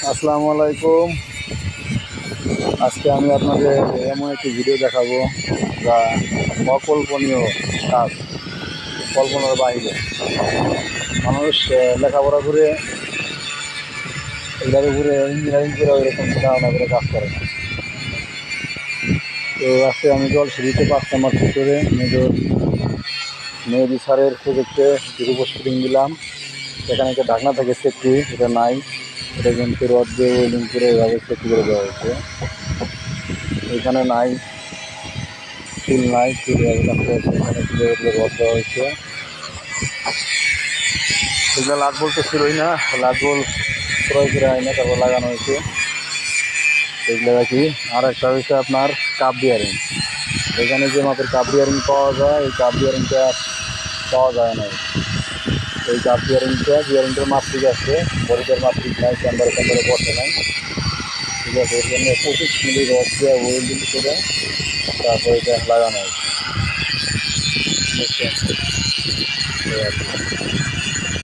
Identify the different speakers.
Speaker 1: আসসালামু আলাইকুম। আজকে আমি আপনাদের এমন একটি ভিডিও দেখাবো যা অকল্পনীয় কাজ, কল্পনার বাইরে। মানুষ লেখাপড়া করে এগুলোর উপরে ইঞ্জিনিয়ারিং করে এরকম চিন্তাভাবনা করে কাজ করে না। তো আজকে আমি জলসিঁড়িতে 5 নম্বর সেক্টরে মেহেদি স্যারের প্রজেক্টে রূপোস ফিটিং দিলাম। সেখানে একটা ঢাকনা থাকে সেফটি, এটা নাই। এটা কিন্তু রড দিয়ে ওয়েল্ডিং করে এভাবে সেফটি করে দেওয়া হয়েছে। এখানে নাই সিল, নাই সিল এখানে রড দেওয়া হয়েছে। এগুলো লাট বল তো ছিলই না, লাট বল ক্রয় করে আইনে তারপর লাগানো হয়েছে। এগুলো রাখি। আর একটা হচ্ছে আপনার কাপ বিয়ারিং। এখানে যে মাপের কাপ বিয়ারিং পাওয়া যায়, এই কাপ বিয়ারিংটা পাওয়া যায় না। এই কাপ বিয়ারিংটার মাপ ঠিক আছে, বডিটার মাপ ঠিক নাই, চেম্বারে বসে নাই, ঠিক আছে। এর জন্য 25 মিলি রড দিয়ে ওয়েল্ডিং করে তারপর এটা লাগানো হয়েছে, বুঝছেন? এই আর কি।